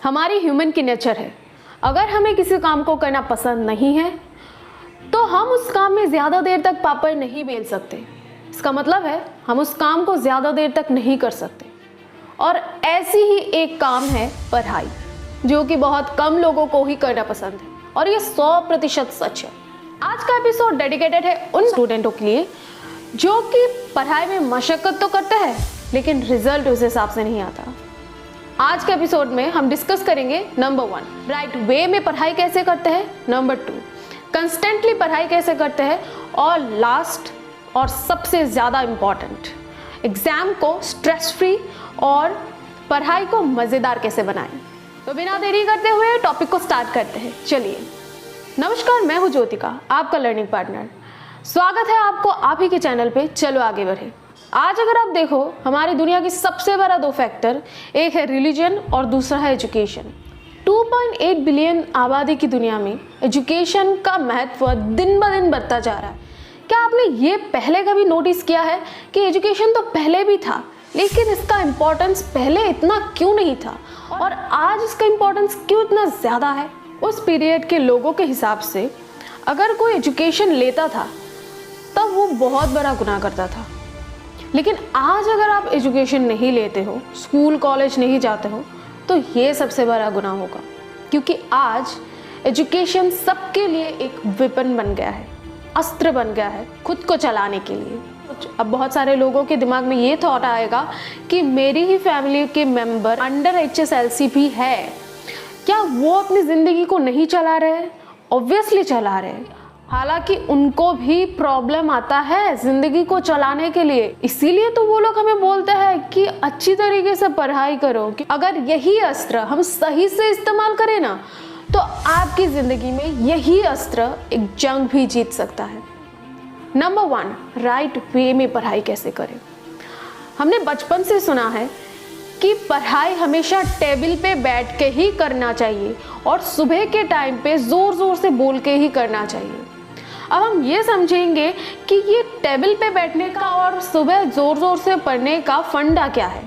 हमारी ह्यूमन की नेचर है। अगर हमें किसी काम को करना पसंद नहीं है तो हम उस काम में ज़्यादा देर तक पापड़ नहीं बेल सकते। इसका मतलब है हम उस काम को ज़्यादा देर तक नहीं कर सकते। और ऐसी ही एक काम है पढ़ाई, जो कि बहुत कम लोगों को ही करना पसंद है, और ये 100% सच है। आज का एपिसोड डेडिकेटेड है उन स्टूडेंटों के लिए जो कि पढ़ाई में मशक्कत तो करते हैं लेकिन रिजल्ट उस हिसाब से नहीं आता। आज के एपिसोड में हम डिस्कस करेंगे नंबर 1 राइट वे में पढ़ाई कैसे करते हैं, नंबर 2 कंस्टेंटली पढ़ाई कैसे करते हैं, और लास्ट और सबसे ज़्यादा इम्पॉर्टेंट एग्ज़ाम को स्ट्रेस फ्री और पढ़ाई को मज़ेदार कैसे बनाएं। तो बिना देरी करते हुए टॉपिक को स्टार्ट करते हैं। चलिए, नमस्कार, मैं हूँ ज्योतिका, आपका लर्निंग पार्टनर। स्वागत है आपको आप ही के चैनल पे चलो आगे बढ़े। आज अगर आप देखो, हमारी दुनिया की सबसे बड़ा 2 फैक्टर, एक है रिलीजन और दूसरा है एजुकेशन। 2.8 बिलियन आबादी की दुनिया में एजुकेशन का महत्व दिन ब दिन बढ़ता जा रहा है। क्या आपने ये पहले कभी नोटिस किया है कि एजुकेशन तो पहले भी था लेकिन इसका इम्पोर्टेंस पहले इतना क्यों नहीं था, और आज इसका इम्पोर्टेंस क्यों इतना ज़्यादा है? उस पीरियड के लोगों के हिसाब से अगर कोई एजुकेशन लेता था तब वो बहुत बड़ा गुनाह करता था। लेकिन आज अगर आप एजुकेशन नहीं लेते हो, स्कूल कॉलेज नहीं जाते हो, तो ये सबसे बड़ा गुनाह होगा, क्योंकि आज एजुकेशन सबके लिए एक वेपन बन गया है, अस्त्र बन गया है खुद को चलाने के लिए। अब बहुत सारे लोगों के दिमाग में ये थॉट आएगा कि मेरी ही फैमिली के मेंबर अंडर HSLC भी है, क्या वो अपनी ज़िंदगी को नहीं चला रहे? ऑब्वियसली चला रहे, हालांकि उनको भी प्रॉब्लम आता है ज़िंदगी को चलाने के लिए। इसीलिए तो वो लोग हमें बोलते हैं कि अच्छी तरीके से पढ़ाई करो, कि अगर यही अस्त्र हम सही से इस्तेमाल करें ना तो आपकी ज़िंदगी में यही अस्त्र एक जंग भी जीत सकता है। नंबर 1 राइट वे में पढ़ाई कैसे करें। हमने बचपन से सुना है कि पढ़ाई हमेशा टेबल पे बैठ के ही करना चाहिए और सुबह के टाइम पे ज़ोर ज़ोर से बोल के ही करना चाहिए। अब हम ये समझेंगे कि ये टेबल पे बैठने का और सुबह ज़ोर ज़ोर से पढ़ने का फंडा क्या है।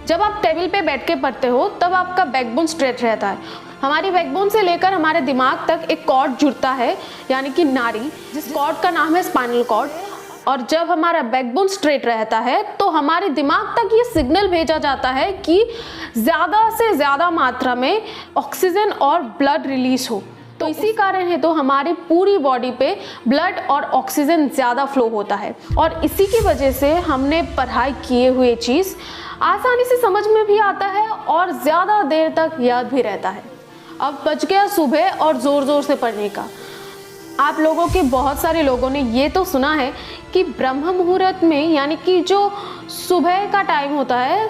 जब आप टेबल पे बैठ के पढ़ते हो तब आपका बैकबोन स्ट्रेट रहता है। हमारी बैकबोन से लेकर हमारे दिमाग तक एक कॉर्ड जुड़ता है, यानी कि नाड़ी, जिस कॉर्ड का नाम है स्पाइनल कॉर्ड। और जब हमारा बैकबोन स्ट्रेट रहता है तो हमारे दिमाग तक ये सिग्नल भेजा जाता है कि ज़्यादा से ज़्यादा मात्रा में ऑक्सीजन और ब्लड रिलीज हो। तो इसी कारण है तो हमारी पूरी बॉडी पे ब्लड और ऑक्सीजन ज़्यादा फ्लो होता है, और इसी की वजह से हमने पढ़ाई किए हुए चीज़ आसानी से समझ में भी आता है और ज़्यादा देर तक याद भी रहता है। अब बच गया सुबह और ज़ोर ज़ोर से पढ़ने का। आप लोगों के बहुत सारे लोगों ने ये तो सुना है कि ब्रह्म मुहूर्त में, यानी कि जो सुबह का टाइम होता है,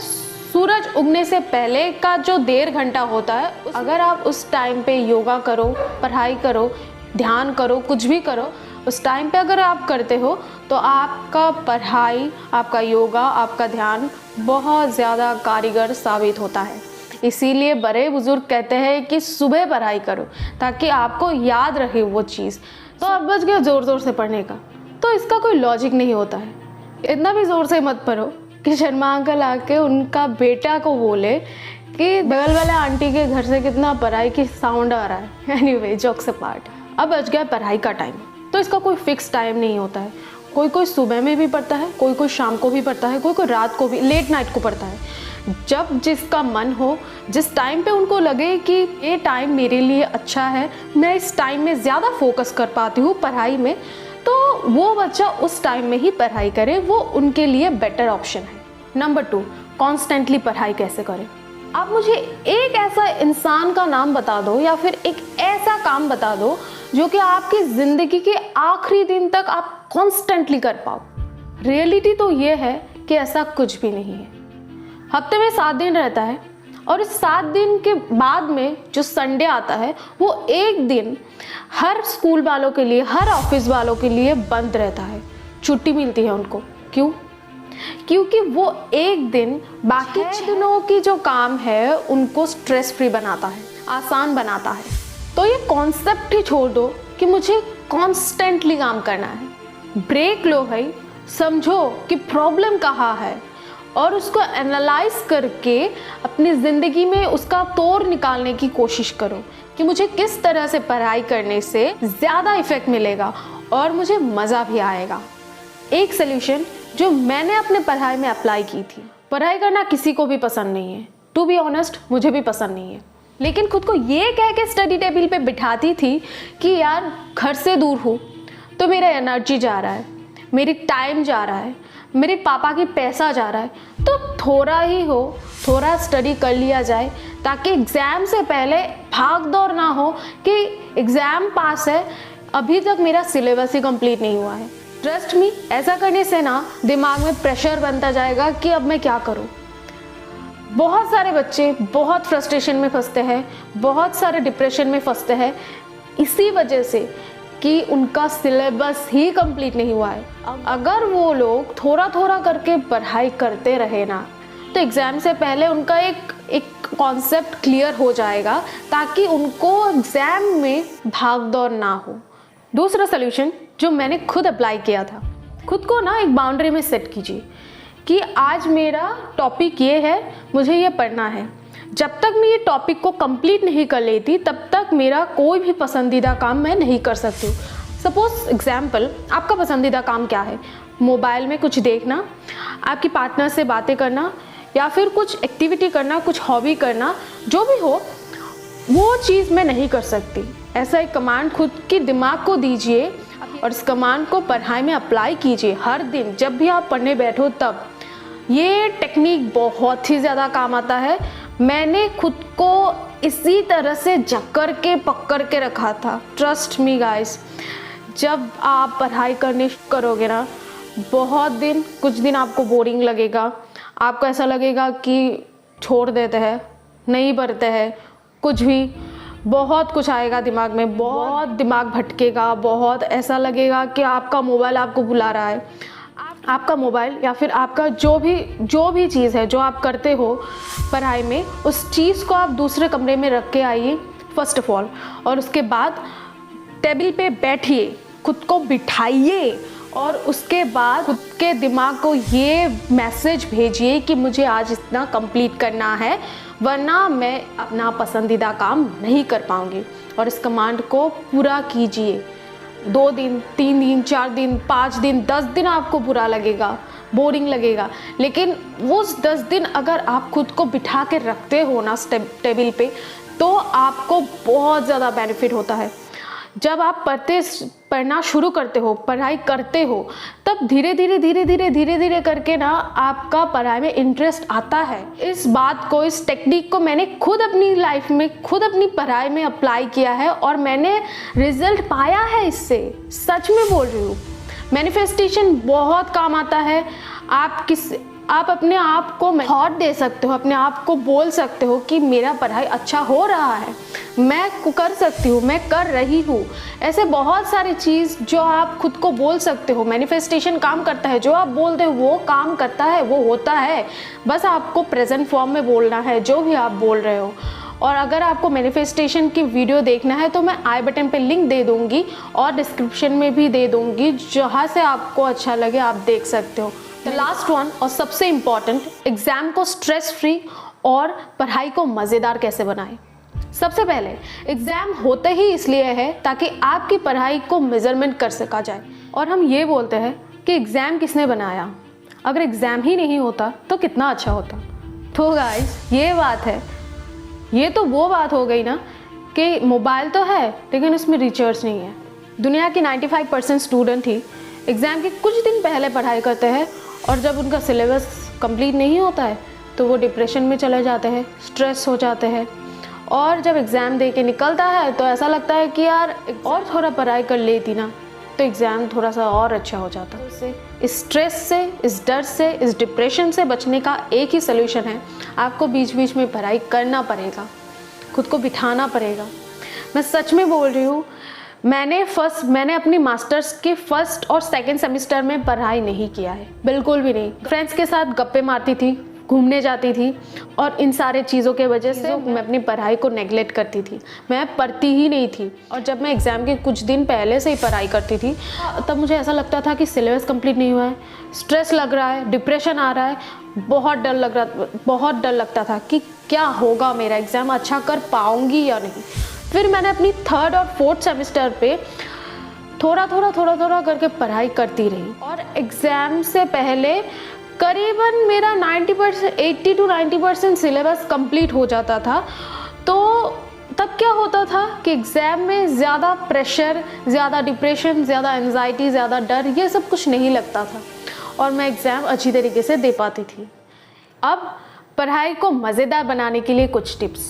सूरज उगने से पहले का जो 1.5 घंटा होता है, अगर आप उस टाइम पे योगा करो, पढ़ाई करो, ध्यान करो, कुछ भी करो, उस टाइम पे अगर आप करते हो तो आपका पढ़ाई, आपका योगा, आपका ध्यान बहुत ज़्यादा कारगर साबित होता है। इसीलिए बड़े बुजुर्ग कहते हैं कि सुबह पढ़ाई करो ताकि आपको याद रहे वो चीज़। तो अब बच गया ज़ोर ज़ोर से पढ़ने का, तो इसका कोई लॉजिक नहीं होता है। इतना भी ज़ोर से मत पढ़ो कि शर्मा अंकल आके उनका बेटा को बोले कि बगल वाले आंटी के घर से कितना पढ़ाई की साउंड आ रहा है। एनीवे, जोक्स अपार्ट, अब बच गया पढ़ाई का टाइम। तो इसका कोई फिक्स टाइम नहीं होता है। कोई सुबह में भी पढ़ता है, कोई शाम को भी पढ़ता है, कोई रात को भी, लेट नाइट को पढ़ता है। जब जिसका मन हो, जिस टाइम पे उनको लगे कि ये टाइम मेरे लिए अच्छा है, मैं इस टाइम में ज़्यादा फोकस कर पाती हूँ पढ़ाई में, तो वो बच्चा उस टाइम में ही पढ़ाई करे, वो उनके लिए बेटर ऑप्शन है। नंबर 2 कॉन्स्टेंटली पढ़ाई कैसे करें। आप मुझे एक ऐसा इंसान का नाम बता दो या फिर एक ऐसा काम बता दो जो कि आपकी ज़िंदगी के आखिरी दिन तक आप कॉन्स्टेंटली कर पाओ। रियलिटी तो ये है कि ऐसा कुछ भी नहीं है। हफ्ते में 7 दिन रहता है और इस 7 दिन के बाद में जो संडे आता है वो एक दिन हर स्कूल वालों के लिए, हर ऑफिस वालों के लिए बंद रहता है, छुट्टी मिलती है उनको। क्यों? क्योंकि वो एक दिन बाकी दिनों की जो काम है उनको स्ट्रेस फ्री बनाता है, आसान बनाता है। तो ये कॉन्सेप्ट ही छोड़ दो कि मुझे कॉन्स्टेंटली काम करना है। ब्रेक लो भाई, समझो कि प्रॉब्लम कहाँ है और उसको एनालाइज करके अपनी ज़िंदगी में उसका तोड़ निकालने की कोशिश करो कि मुझे किस तरह से पढ़ाई करने से ज़्यादा इफ़ेक्ट मिलेगा और मुझे मज़ा भी आएगा। एक सल्यूशन जो मैंने अपने पढ़ाई में अप्लाई की थी, पढ़ाई करना किसी को भी पसंद नहीं है, टू बी ऑनेस्ट मुझे भी पसंद नहीं है, लेकिन खुद को ये कह के स्टडी टेबल पे बिठाती थी कि यार घर से दूर हूँ तो मेरा एनर्जी जा रहा है, मेरी टाइम जा रहा है, मेरे पापा की पैसा जा रहा है, तो थोड़ा ही हो थोड़ा स्टडी कर लिया जाए ताकि एग्ज़ाम से पहले भाग दौड़ ना हो कि एग्ज़ाम पास है, अभी तक मेरा सिलेबस ही कंप्लीट नहीं हुआ है। ट्रस्ट मी, ऐसा करने से ना दिमाग में प्रेशर बनता जाएगा कि अब मैं क्या करूं। बहुत सारे बच्चे बहुत फ्रस्ट्रेशन में फंसते हैं, बहुत सारे डिप्रेशन में फंसते हैं इसी वजह से कि उनका सिलेबस ही कंप्लीट नहीं हुआ है। अगर वो लोग थोड़ा थोड़ा करके पढ़ाई करते रहे ना तो एग्ज़ाम से पहले उनका एक कॉन्सेप्ट क्लियर हो जाएगा ताकि उनको एग्ज़ाम में भाग दौड़ ना हो। दूसरा सल्यूशन जो मैंने खुद अप्लाई किया था, खुद को ना एक बाउंड्री में सेट कीजिए कि आज मेरा टॉपिक ये है, मुझे ये पढ़ना है। जब तक मैं ये टॉपिक को कंप्लीट नहीं कर लेती तब तक मेरा कोई भी पसंदीदा काम मैं नहीं कर सकती। सपोज एग्जाम्पल, आपका पसंदीदा काम क्या है? मोबाइल में कुछ देखना, आपकी पार्टनर से बातें करना, या फिर कुछ एक्टिविटी करना, कुछ हॉबी करना, जो भी हो वो चीज़ मैं नहीं कर सकती। ऐसा एक कमांड खुद के दिमाग को दीजिए और इस कमांड को पढ़ाई में अप्लाई कीजिए हर दिन जब भी आप पढ़ने बैठो तब। ये टेक्निक बहुत ही ज़्यादा काम आता है। मैंने खुद को इसी तरह से जकड़ के पकड़ के रखा था। ट्रस्ट मी गाइस, जब आप पढ़ाई करने करोगे ना, बहुत दिन, कुछ दिन आपको बोरिंग लगेगा, आपको ऐसा लगेगा कि छोड़ देते हैं, नहीं पढ़ते हैं, कुछ भी, बहुत कुछ आएगा दिमाग में, बहुत दिमाग भटकेगा, बहुत ऐसा लगेगा कि आपका मोबाइल आपको बुला रहा है। आपका मोबाइल या फिर आपका जो भी चीज़ है जो आप करते हो पढ़ाई में, उस चीज़ को आप दूसरे कमरे में रख के आइए फर्स्ट ऑफ ऑल, और उसके बाद टेबल पे बैठिए, खुद को बिठाइए और उसके बाद खुद के दिमाग को ये मैसेज भेजिए कि मुझे आज इतना कंप्लीट करना है वरना मैं अपना पसंदीदा काम नहीं कर पाऊँगी। और इस कमांड को पूरा कीजिए। 2 दिन, 3 दिन, 4 दिन, 5 दिन, 10 दिन आपको बुरा लगेगा, बोरिंग लगेगा, लेकिन वो 10 दिन अगर आप खुद को बिठा के रखते हो ना टेबल पे तो आपको बहुत ज़्यादा बेनिफिट होता है। जब आप पढ़ना शुरू करते हो, पढ़ाई करते हो, तब धीरे धीरे करके ना आपका पढ़ाई में इंटरेस्ट आता है। इस बात को, इस टेक्निक को मैंने खुद अपनी लाइफ में, खुद अपनी पढ़ाई में अप्लाई किया है और मैंने रिजल्ट पाया है इससे। सच में बोल रही हूँ, मैनिफेस्टेशन बहुत काम आता है। आप अपने आप को थॉट दे सकते हो, अपने आप को बोल सकते हो कि मेरा पढ़ाई अच्छा हो रहा है, मैं कर सकती हूँ, मैं कर रही हूँ। ऐसे बहुत सारी चीज़ जो आप खुद को बोल सकते हो। मैनिफेस्टेशन काम करता है, जो आप बोलते हो वो काम करता है, वो होता है। बस आपको प्रेजेंट फॉर्म में बोलना है जो भी आप बोल रहे हो। और अगर आपको मैनिफेस्टेशन की वीडियो देखना है तो मैं आई बटन पे लिंक दे दूँगी और डिस्क्रिप्शन में भी दे दूँगी, जहाँ से आपको अच्छा लगे आप देख सकते हो। द लास्ट वन और सबसे इम्पॉर्टेंट, एग्ज़ाम को स्ट्रेस फ्री और पढ़ाई को मज़ेदार कैसे बनाएं। सबसे पहले एग्ज़ाम होते ही इसलिए है ताकि आपकी पढ़ाई को मेज़रमेंट कर सका जाए। और हम ये बोलते हैं कि एग्ज़ाम किसने बनाया, अगर एग्ज़ाम ही नहीं होता तो कितना अच्छा होता। तो गाइस ये बात है, ये तो वो बात हो गई ना कि मोबाइल तो है लेकिन उसमें रिसर्च नहीं है। दुनिया की 95% स्टूडेंट ही एग्ज़ाम के कुछ दिन पहले पढ़ाई करते हैं और जब उनका सिलेबस कंप्लीट नहीं होता है तो वो डिप्रेशन में चले जाते हैं, स्ट्रेस हो जाते हैं, और जब एग्ज़ाम दे के निकलता है तो ऐसा लगता है कि यार और थोड़ा पढ़ाई कर लेती ना तो एग्ज़ाम थोड़ा सा और अच्छा हो जाता। इस स्ट्रेस से, इस डर से, इस डिप्रेशन से बचने का एक ही सलूशन है, आपको बीच बीच में पढ़ाई करना पड़ेगा, खुद को बिठाना पड़ेगा। मैं सच में बोल रही हूँ, मैंने अपनी मास्टर्स के फर्स्ट और सेकंड सेमेस्टर में पढ़ाई नहीं किया है, बिल्कुल भी नहीं। फ्रेंड्स के साथ गप्पे मारती थी, घूमने जाती थी और इन सारे चीज़ों के वजह से मैं अपनी पढ़ाई को नेगलेक्ट करती थी, मैं पढ़ती ही नहीं थी। और जब मैं एग्ज़ाम के कुछ दिन पहले से ही पढ़ाई करती थी तब मुझे ऐसा लगता था कि सिलेबस कंप्लीट नहीं हुआ है, स्ट्रेस लग रहा है, डिप्रेशन आ रहा है, बहुत डर लगता था कि क्या होगा, मेरा एग्ज़ाम अच्छा कर पाऊँगी या नहीं। फिर मैंने अपनी 3rd और 4th सेमेस्टर पे थोड़ा करके पढ़ाई करती रही और एग्ज़ाम से पहले करीबन मेरा 80 to 90% सिलेबस कंप्लीट हो जाता था। तो तब क्या होता था कि एग्ज़ाम में ज़्यादा प्रेशर, ज़्यादा डिप्रेशन, ज़्यादा एंजाइटी, ज़्यादा डर, ये सब कुछ नहीं लगता था और मैं एग्ज़ाम अच्छी तरीके से दे पाती थी। अब पढ़ाई को मज़ेदार बनाने के लिए कुछ टिप्स।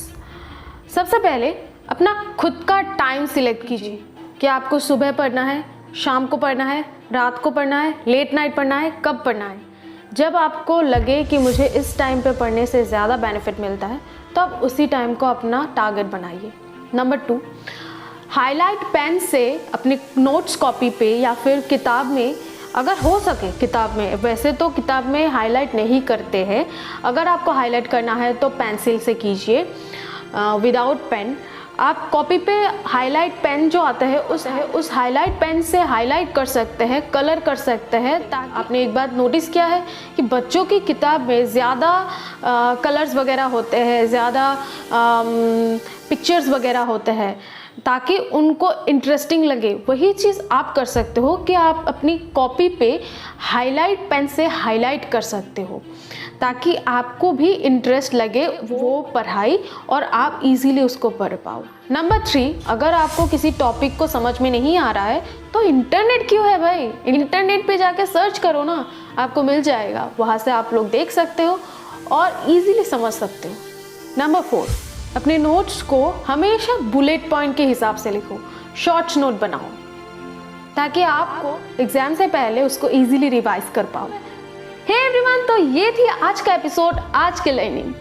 सबसे पहले अपना खुद का टाइम सिलेक्ट कीजिए कि आपको सुबह पढ़ना है, शाम को पढ़ना है, रात को पढ़ना है, लेट नाइट पढ़ना है, कब पढ़ना है। जब आपको लगे कि मुझे इस टाइम पे पढ़ने से ज़्यादा बेनिफिट मिलता है तो आप उसी टाइम को अपना टारगेट बनाइए। नंबर 2, हाईलाइट पेन से अपनी नोट्स कॉपी पे या फिर किताब में, अगर हो सके किताब में, वैसे तो किताब में हाईलाइट नहीं करते हैं, अगर आपको हाईलाइट करना है तो पेंसिल से कीजिए विदाउट पेन। आप कॉपी पे हाईलाइट पेन जो आता है उस हाईलाइट पेन से हाईलाइट कर सकते हैं, कलर कर सकते हैं। ताकि आपने एक बात नोटिस किया है कि बच्चों की किताब में ज़्यादा कलर्स वगैरह होते हैं, ज़्यादा पिक्चर्स वगैरह होते हैं ताकि उनको इंटरेस्टिंग लगे। वही चीज़ आप कर सकते हो कि आप अपनी कॉपी पे हाईलाइट पेन से हाईलाइट कर सकते हो ताकि आपको भी इंटरेस्ट लगे वो पढ़ाई और आप इजीली उसको पढ़ पाओ। नंबर 3, अगर आपको किसी टॉपिक को समझ में नहीं आ रहा है तो इंटरनेट क्यों है भाई, इंटरनेट पे जाके सर्च करो ना, आपको मिल जाएगा। वहाँ से आप लोग देख सकते हो और इजीली समझ सकते हो। नंबर 4, अपने नोट्स को हमेशा बुलेट पॉइंट के हिसाब से लिखो, शॉर्ट्स नोट बनाओ ताकि आपको एग्ज़ाम से पहले उसको इजीली रिवाइज कर पाओ। हे एवरीवन, तो ये थी आज का एपिसोड, आज के लर्निंग।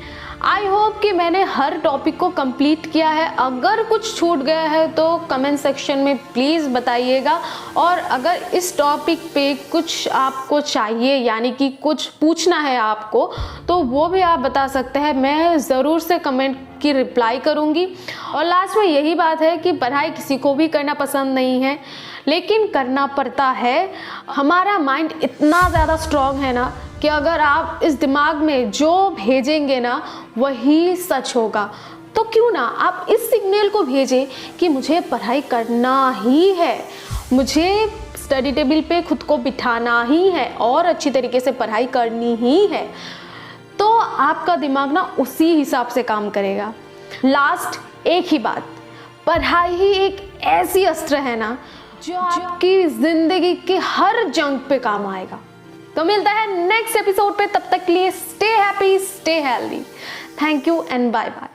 आई होप कि मैंने हर टॉपिक को कंप्लीट किया है। अगर कुछ छूट गया है तो कमेंट सेक्शन में प्लीज़ बताइएगा और अगर इस टॉपिक पे कुछ आपको चाहिए यानी कि कुछ पूछना है आपको तो वो भी आप बता सकते हैं, मैं ज़रूर से कमेंट की रिप्लाई करूँगी। और लास्ट में यही बात है कि पढ़ाई किसी को भी करना पसंद नहीं है लेकिन करना पड़ता है। हमारा माइंड इतना ज़्यादा स्ट्रॉन्ग है ना कि अगर आप इस दिमाग में जो भेजेंगे ना वही सच होगा। तो क्यों ना आप इस सिग्नल को भेजें कि मुझे पढ़ाई करना ही है, मुझे स्टडी टेबल पे खुद को बिठाना ही है और अच्छी तरीके से पढ़ाई करनी ही है। तो आपका दिमाग ना उसी हिसाब से काम करेगा। लास्ट एक ही बात, पढ़ाई ही एक ऐसी अस्त्र है ना जो आपकी ज़िंदगी के हर जंग पे काम आएगा। तो मिलता है नेक्स्ट एपिसोड पे, तब तक के लिए stay happy, stay healthy. Thank you and bye bye.